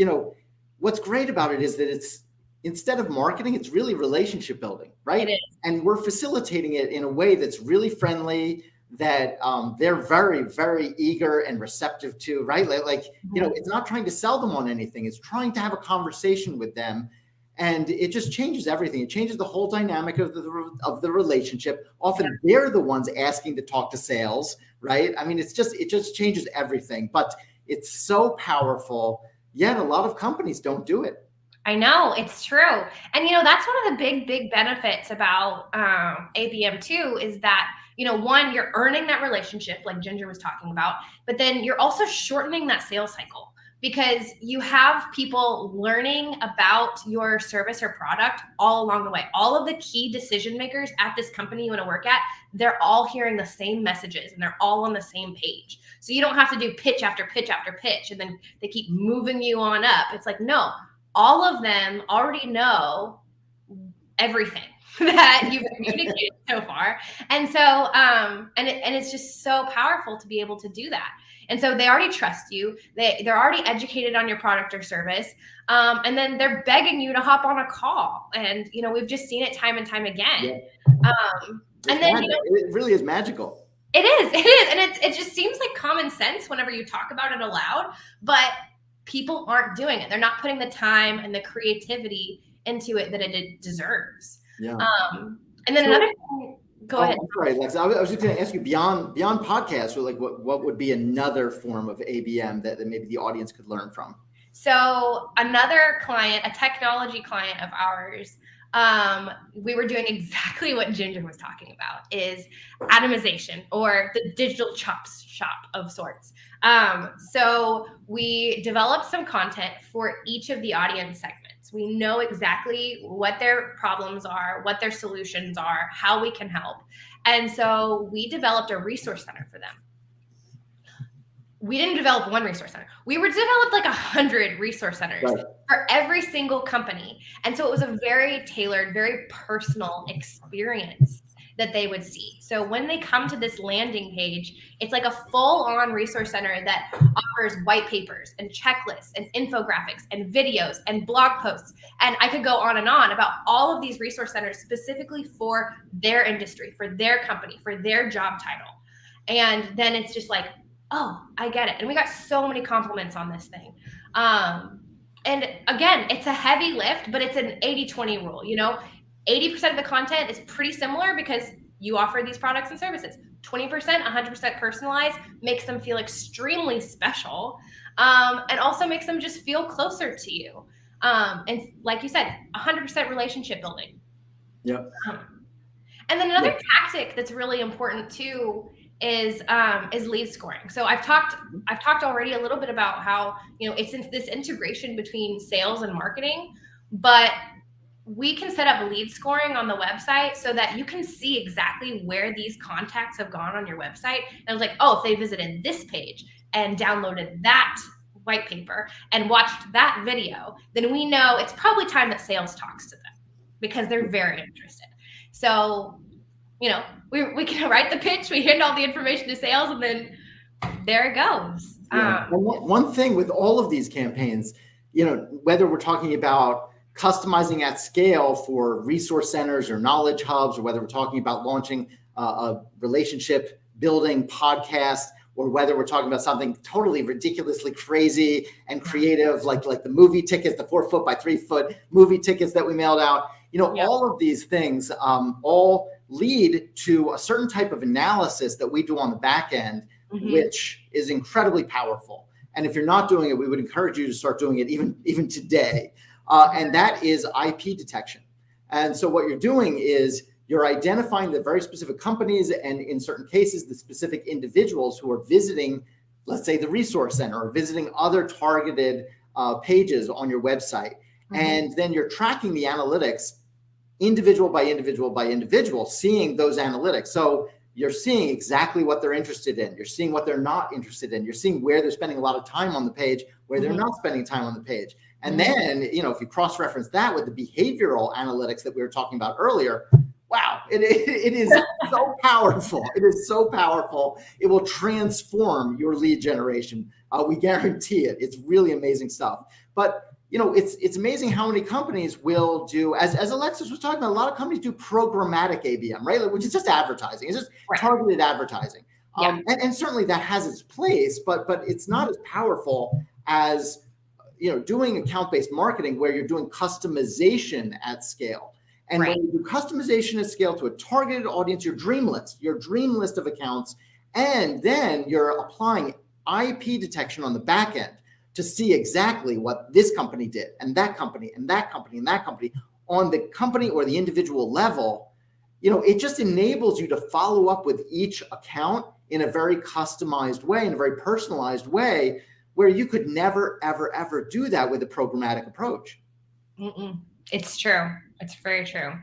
what's great about it is that it's, instead of marketing, it's really relationship building, right? It is. And we're facilitating it in a way that's really friendly, that they're very, very eager and receptive to, right? It's not trying to sell them on anything. It's trying to have a conversation with them. And it just changes everything. It changes the whole dynamic of the relationship. Often they're the ones asking to talk to sales, right? I mean, it just changes everything. But it's so powerful. Yet a lot of companies don't do it. I know, it's true. And, that's one of the big benefits about ABM too, is that, one, you're earning that relationship like Ginger was talking about, but then you're also shortening that sales cycle, because you have people learning about your service or product all along the way. All of the key decision makers at this company you want to work at, they're all hearing the same messages and they're all on the same page. So you don't have to do pitch after pitch after pitch, and then they keep moving you on up. It's like, no, all of them already know everything that you've communicated so far. And so, and it's just so powerful to be able to do that. And so they already trust you. They're already educated on your product or service. And then they're begging you to hop on a call. And, we've just seen it time and time again. Yeah. And then, it really is magical. It is. And it just seems like common sense whenever you talk about it aloud, but people aren't doing it. They're not putting the time and the creativity into it that it deserves. Yeah. And then another thing, go ahead. Right, Lex. I was just going to ask you beyond podcasts, what would be another form of ABM that maybe the audience could learn from? So another client, a technology client of ours, we were doing exactly what Ginger was talking about, is atomization, or the digital chops shop of sorts. So we developed some content for each of the audience segments. We know exactly what their problems are, what their solutions are, how we can help. And so we developed a resource center for them. We didn't develop one resource center. We developed like 100 resource centers for every single company. And so it was a very tailored, very personal experience that they would see. So when they come to this landing page, it's like a full-on resource center that offers white papers and checklists and infographics and videos and blog posts. And I could go on and on about all of these resource centers specifically for their industry, for their company, for their job title. And then it's just like, oh, I get it. And we got so many compliments on this thing. And again, it's a heavy lift, but it's an 80-20 rule. 80% of the content is pretty similar because you offer these products and services. 20%, 100% personalized, makes them feel extremely special, and also makes them just feel closer to you. And like you said, 100% relationship building. Yep. And then another tactic that's really important too is lead scoring. So I've talked already a little bit about how, it's this integration between sales and marketing, but we can set up lead scoring on the website so that you can see exactly where these contacts have gone on your website. And it's like, oh, if they visited this page and downloaded that white paper and watched that video, then we know it's probably time that sales talks to them because they're very interested. So, we can write the pitch, we hand all the information to sales, and then there it goes. Yeah. One thing with all of these campaigns, whether we're talking about customizing at scale for resource centers or knowledge hubs, or whether we're talking about launching a relationship building podcast, or whether we're talking about something totally ridiculously crazy and creative, like the movie tickets, the 4 foot by 3 foot movie tickets that we mailed out, all of these things all lead to a certain type of analysis that we do on the back end, which is incredibly powerful. And if you're not doing it, we would encourage you to start doing it even today. And that is IP detection. And so what you're doing is you're identifying the very specific companies, and in certain cases, the specific individuals who are visiting, let's say, the resource center or visiting other targeted pages on your website. And then you're tracking the analytics individual by individual by individual, seeing those analytics. So you're seeing exactly what they're interested in. You're seeing what they're not interested in. You're seeing where they're spending a lot of time on the page, where they're not spending time on the page. And then, if you cross-reference that with the behavioral analytics that we were talking about earlier, wow, it is so powerful. It is so powerful. It will transform your lead generation. We guarantee it. It's really amazing stuff. But it's amazing how many companies will do, as Alexis was talking about, a lot of companies do programmatic ABM, right? Which is just advertising. It's just targeted advertising. And certainly that has its place, but it's not as powerful as, doing account-based marketing where you're doing customization at scale. And when you do customization at scale to a targeted audience, your dream list of accounts, and then you're applying IP detection on the back end to see exactly what this company did, and that company, and that company, and that company, on the company or the individual level, it just enables you to follow up with each account in a very customized way, in a very personalized way, where you could never, ever, ever do that with a programmatic approach. It's true. It's very true.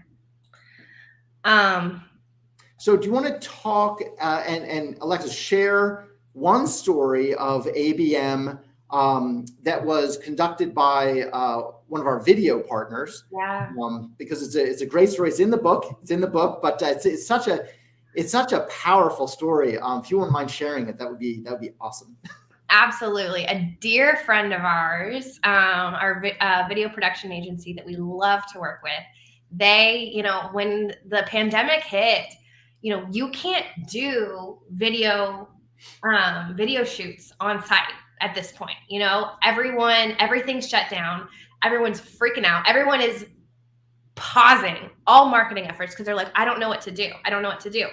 So do you want to talk and Alexis, share one story of ABM that was conducted by one of our video partners? Because it's a great story. It's in the book. But it's such a powerful story. If you wouldn't mind sharing it, that would be awesome. Absolutely. A dear friend of ours, our video production agency that we love to work with, they, when the pandemic hit, you can't do video shoots on site at this point. Everything's shut down. Everyone's freaking out. Everyone is pausing all marketing efforts because they're like, I don't know what to do.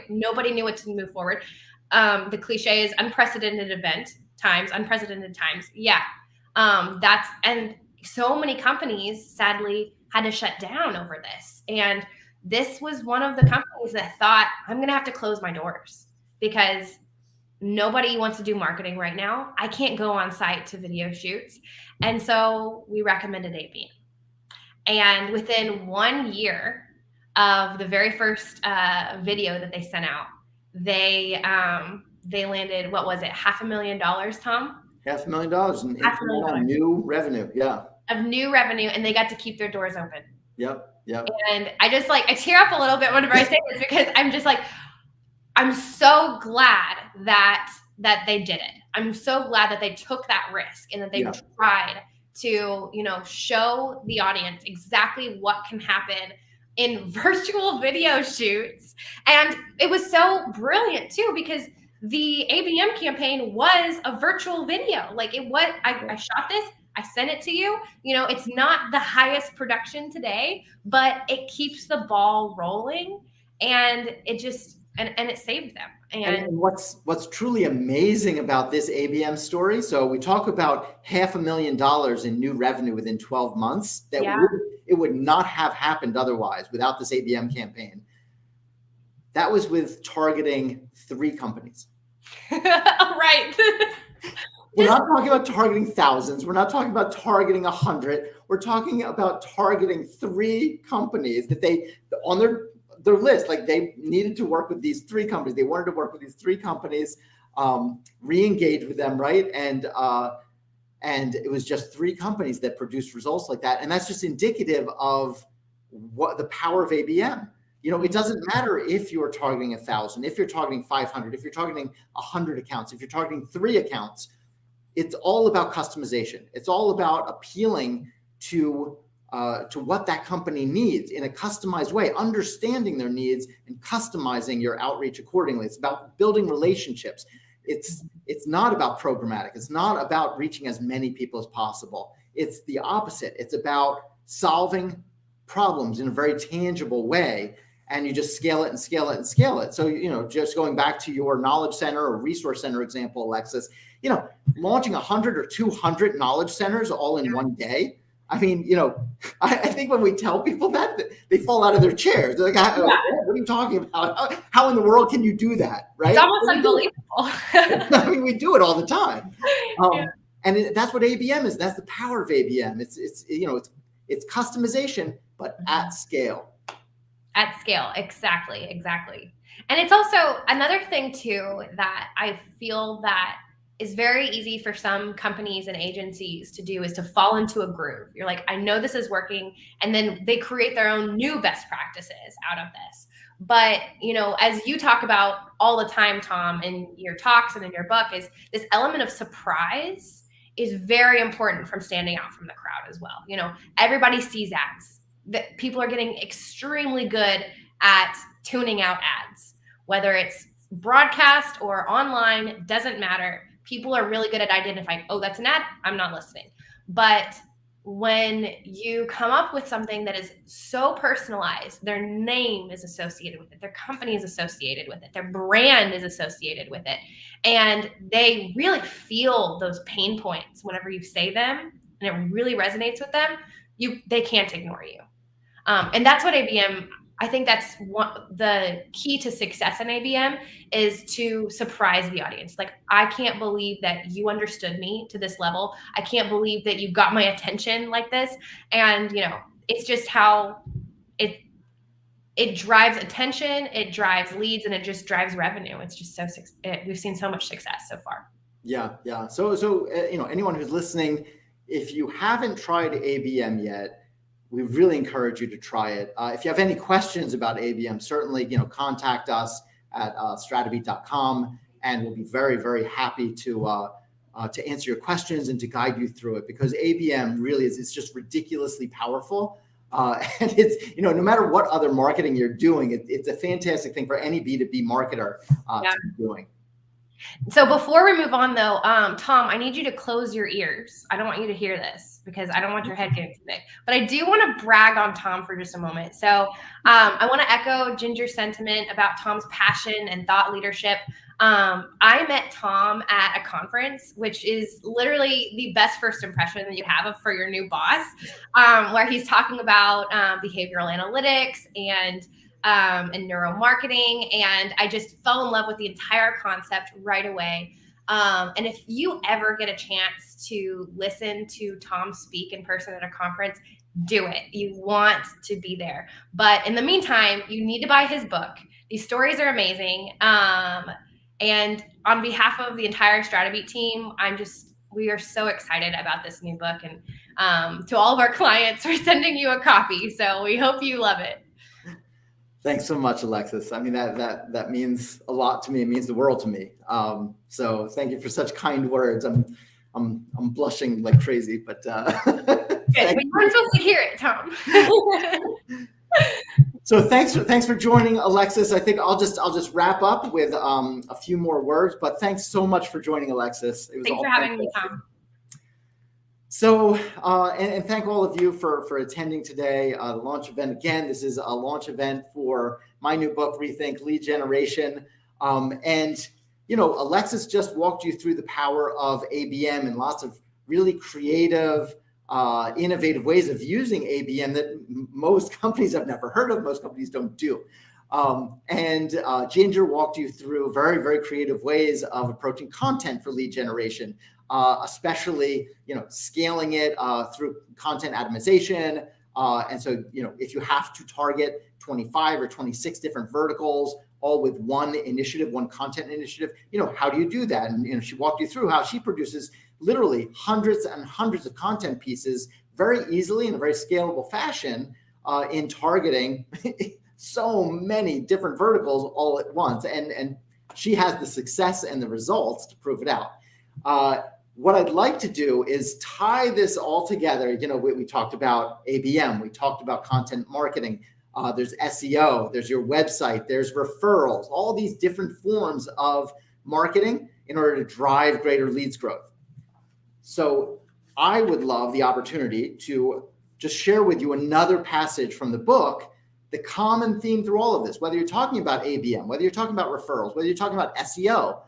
Nobody knew what to move forward. The cliche is unprecedented times. Yeah. And so many companies sadly had to shut down over this. And this was one of the companies that thought, I'm going to have to close my doors because nobody wants to do marketing right now. I can't go on site to video shoots. And so we recommended ABM. And within 1 year of the very first video that they sent out, they landed, what was it, $500,000, Tom? $500,000 in incremental new revenue. Yeah. Of new revenue, and they got to keep their doors open. Yep. And I just I tear up a little bit whenever I say this because I'm just I'm so glad that they did it. I'm so glad that they took that risk and that they tried to, show the audience exactly what can happen in virtual video shoots. And it was so brilliant too, because the ABM campaign was a virtual video. I shot this, I sent it to you. It's not the highest production today, but it keeps the ball rolling, and it just, and it saved them. And what's truly amazing about this ABM story, so we talk about $500,000 in new revenue within 12 months, that it would not have happened otherwise without this ABM campaign. That was with targeting 3 companies. Right. We're not talking about targeting thousands. We're not talking about targeting 100. We're talking about targeting 3 companies that they, on their list, they needed to work with these 3 companies. They wanted to work with these 3 companies, re-engage with them, right? And it was just 3 companies that produced results like that. And that's just indicative of what the power of ABM. It doesn't matter if you're targeting 1,000, if you're targeting 500, if you're targeting 100 accounts, if you're targeting 3 accounts. It's all about customization. It's all about appealing to what that company needs in a customized way, understanding their needs and customizing your outreach accordingly. It's about building relationships. It's not about programmatic. It's not about reaching as many people as possible. It's the opposite. It's about solving problems in a very tangible way, and you just scale it and scale it and scale it. So, just going back to your knowledge center or resource center example, Alexis, launching 100 or 200 knowledge centers all in one day. I mean, I think when we tell people that, they fall out of their chairs. They're like, what are you talking about? How in the world can you do that? Right? It's almost unbelievable. I mean, we do it all the time. And that's what ABM is. That's the power of ABM. It's customization, but at scale. At scale. Exactly. And it's also another thing too, that I feel that is very easy for some companies and agencies to do, is to fall into a groove. You're like, I know this is working. And then they create their own new best practices out of this. But, as you talk about all the time, Tom, in your talks and in your book, is this element of surprise is very important from standing out from the crowd as well. Everybody sees ads. That people are getting extremely good at tuning out ads, whether it's broadcast or online, doesn't matter. People are really good at identifying, oh, that's an ad, I'm not listening. But when you come up with something that is so personalized, their name is associated with it, their company is associated with it, their brand is associated with it, and they really feel those pain points whenever you say them, and it really resonates with them, they can't ignore you. And that's what ABM, I think that's the key to success in ABM, is to surprise the audience. I can't believe that you understood me to this level. I can't believe that you got my attention like this. And, it's just how it drives attention, it drives leads, and it just drives revenue. It's just we've seen so much success so far. Yeah. So anyone who's listening, if you haven't tried ABM yet, we really encourage you to try it. If you have any questions about ABM, certainly, contact us at stratabeat.com, and we'll be very, very happy to answer your questions and to guide you through it, because ABM really it's just ridiculously powerful. And it's, no matter what other marketing you're doing, it's a fantastic thing for any B2B marketer to be doing. So before we move on, though, Tom, I need you to close your ears. I don't want you to hear this because I don't want your head getting too big. But I do want to brag on Tom for just a moment. So I want to echo Ginger's sentiment about Tom's passion and thought leadership. I met Tom at a conference, which is literally the best first impression that you have for your new boss, where he's talking about behavioral analytics and neuromarketing. And I just fell in love with the entire concept right away. And if you ever get a chance to listen to Tom speak in person at a conference, do it. You want to be there. But in the meantime, you need to buy his book. These stories are amazing. And on behalf of the entire StrataBeat team, we are so excited about this new book. And to all of our clients, we're sending you a copy. So we hope you love it. Thanks so much, Alexis. I mean, that means a lot to me. It means the world to me. So thank you for such kind words. I'm blushing like crazy, but good. You weren't supposed to hear it, Tom. So thanks for joining, Alexis. I think I'll just wrap up with a few more words. But thanks so much for joining, Alexis. Thanks for having me, Tom. So, and thank all of you for attending today, the launch event. Again, this is a launch event for my new book, Rethink Lead Generation. And, Alexis just walked you through the power of ABM and lots of really creative, innovative ways of using ABM that most companies have never heard of, most companies don't do. And Ginger walked you through very, very creative ways of approaching content for lead generation. Especially, scaling it through content atomization. And so, if you have to target 25 or 26 different verticals, all with one initiative, one content initiative, how do you do that? And, she walked you through how she produces literally hundreds and hundreds of content pieces very easily in a very scalable fashion in targeting so many different verticals all at once. And she has the success and the results to prove it out. What I'd like to do is tie this all together. We talked about ABM, we talked about content marketing, there's SEO, there's your website, there's referrals, all these different forms of marketing in order to drive greater leads growth. So I would love the opportunity to just share with you another passage from the book, the common theme through all of this, whether you're talking about ABM, whether you're talking about referrals, whether you're talking about SEO,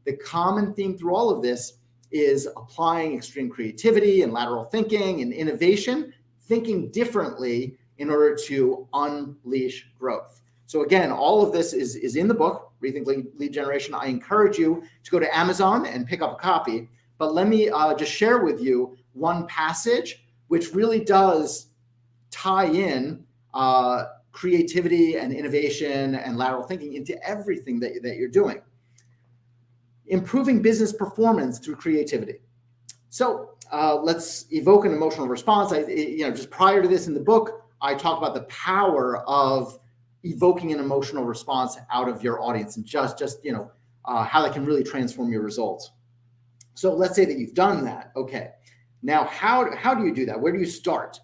the common theme through all of this is applying extreme creativity and lateral thinking and innovation, thinking differently in order to unleash growth. So again, all of this is in the book, Rethink Lead Generation. I encourage you to go to Amazon and pick up a copy. But let me just share with you one passage which really does tie in creativity and innovation and lateral thinking into everything that you're doing. Improving business performance through creativity. So let's evoke an emotional response. Just prior to this in the book, I talk about the power of evoking an emotional response out of your audience and just how that can really transform your results. So let's say that you've done that. Okay, now how do you do that? Where do you start?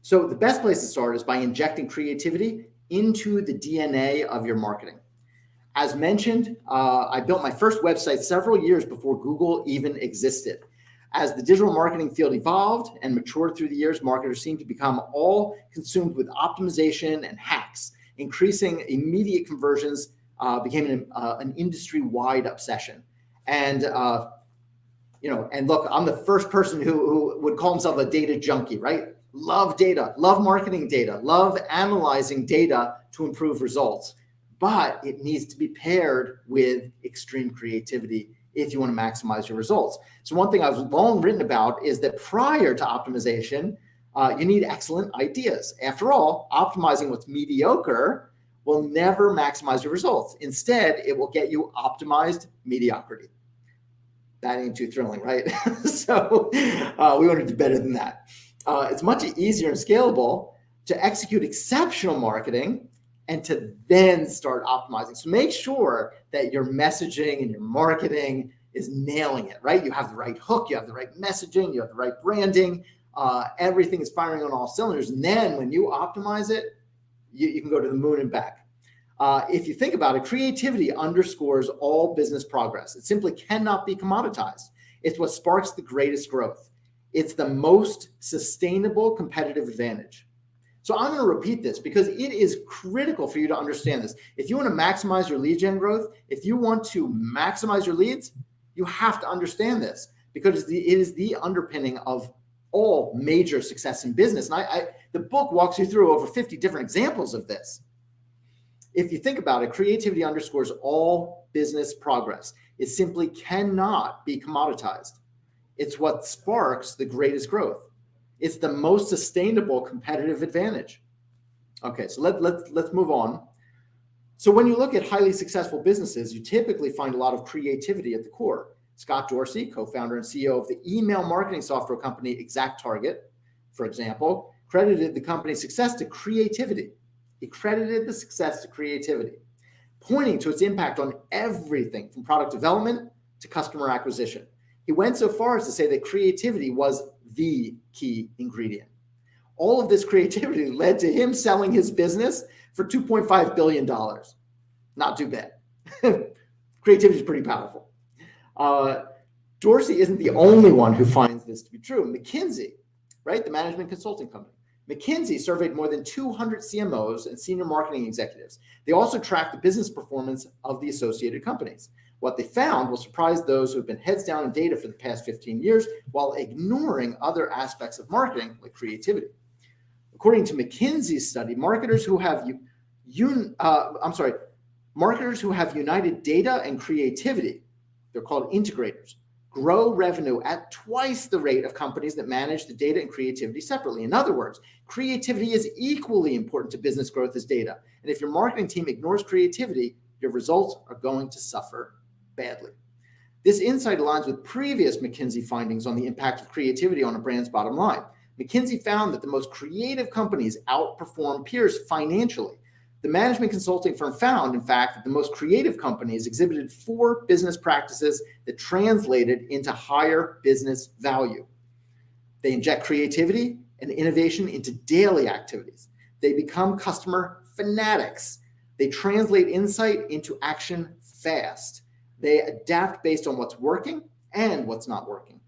So the best place to start is by injecting creativity into the DNA of your marketing. As mentioned, I built my first website several years before Google even existed. As the digital marketing field evolved and matured through the years, marketers seemed to become all consumed with optimization and hacks. Increasing immediate conversions became an industry-wide obsession. And and look, I'm the first person who would call himself a data junkie, right? Love data, love marketing data, love analyzing data to improve results. But it needs to be paired with extreme creativity if you want to maximize your results. So one thing I've long written about is that prior to optimization, you need excellent ideas. After all, optimizing what's mediocre will never maximize your results. Instead, it will get you optimized mediocrity. That ain't too thrilling, right? So we want to do better than that. It's much easier and scalable to execute exceptional marketing and to then start optimizing. So make sure that your messaging and your marketing is nailing it, right? You have the right hook, you have the right messaging, you have the right branding, everything is firing on all cylinders. And then when you optimize it, you can go to the moon and back. If you think about it, creativity underscores all business progress. It simply cannot be commoditized. It's what sparks the greatest growth. It's the most sustainable competitive advantage. So I'm going to repeat this because it is critical for you to understand this. If you want to maximize your lead gen growth, if you want to maximize your leads, you have to understand this because it is the underpinning of all major success in business. And the book walks you through over 50 different examples of this. If you think about it, creativity underscores all business progress. It simply cannot be commoditized. It's what sparks the greatest growth. It's the most sustainable competitive advantage. Okay, so let's move on. So when you look at highly successful businesses, you typically find a lot of creativity at the core. Scott Dorsey, co-founder and CEO of the email marketing software company ExactTarget, for example, credited the company's success to creativity. He credited the success to creativity, pointing to its impact on everything from product development to customer acquisition. He went so far as to say that creativity was the key ingredient. All of this creativity led to him selling his business for $2.5 billion. Not too bad. Creativity is pretty powerful. Dorsey isn't the only one who finds this to be true. McKinsey, right, the management consulting company, McKinsey surveyed more than 200 CMOs and senior marketing executives. They also tracked the business performance of the associated companies. What they found will surprise those who have been heads down in data for the past 15 years while ignoring other aspects of marketing like creativity. According to McKinsey's study, marketers who have united data and creativity, they're called integrators, grow revenue at twice the rate of companies that manage the data and creativity separately. In other words, creativity is equally important to business growth as data. And if your marketing team ignores creativity, your results are going to suffer badly. This insight aligns with previous McKinsey findings on the impact of creativity on a brand's bottom line. McKinsey found that the most creative companies outperform peers financially. The management consulting firm found, in fact, that the most creative companies exhibited 4 business practices that translated into higher business value. They inject creativity and innovation into daily activities. They become customer fanatics. They translate insight into action fast. They adapt based on what's working and what's not working.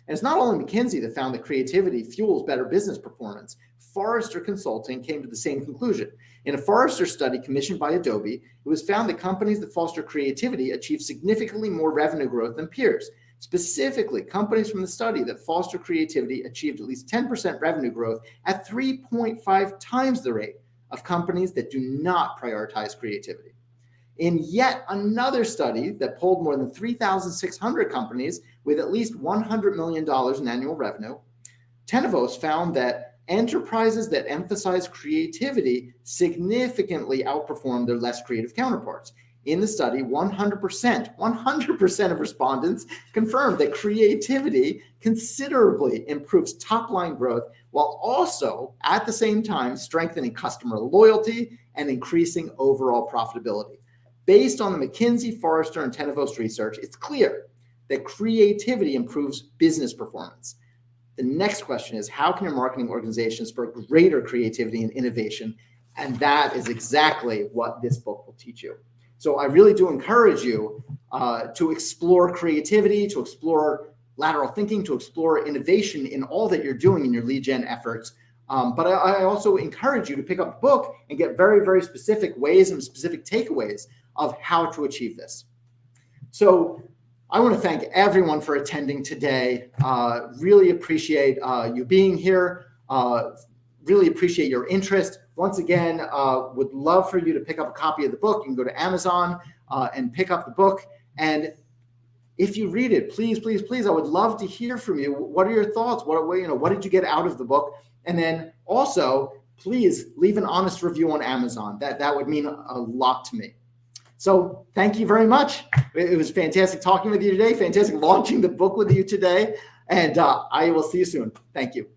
And it's not only McKinsey that found that creativity fuels better business performance. Forrester Consulting came to the same conclusion. In a Forrester study commissioned by Adobe, it was found that companies that foster creativity achieve significantly more revenue growth than peers. Specifically, companies from the study that foster creativity achieved at least 10% revenue growth at 3.5 times the rate of companies that do not prioritize creativity. In yet another study that polled more than 3,600 companies with at least $100 million in annual revenue, Tenevos found that enterprises that emphasize creativity significantly outperform their less creative counterparts. In the study, 100% of respondents confirmed that creativity considerably improves top-line growth while also, at the same time, strengthening customer loyalty and increasing overall profitability. Based on the McKinsey, Forrester, and Tenevos research, it's clear that creativity improves business performance. The next question is, how can your marketing organization spur greater creativity and innovation? And that is exactly what this book will teach you. So I really do encourage you to explore creativity, to explore lateral thinking, to explore innovation in all that you're doing in your lead gen efforts. But I also encourage you to pick up the book and get very, very specific ways and specific takeaways of how to achieve this. So I want to thank everyone for attending today. Really appreciate you being here. Really appreciate your interest. Once again, would love for you to pick up a copy of the book. You can go to Amazon and pick up the book. And if you read it, please, please, please, I would love to hear from you. What are your thoughts? What did you get out of the book? And then also, please leave an honest review on Amazon. That would mean a lot to me. So thank you very much. It was fantastic talking with you today. Fantastic launching the book with you today. And I will see you soon. Thank you.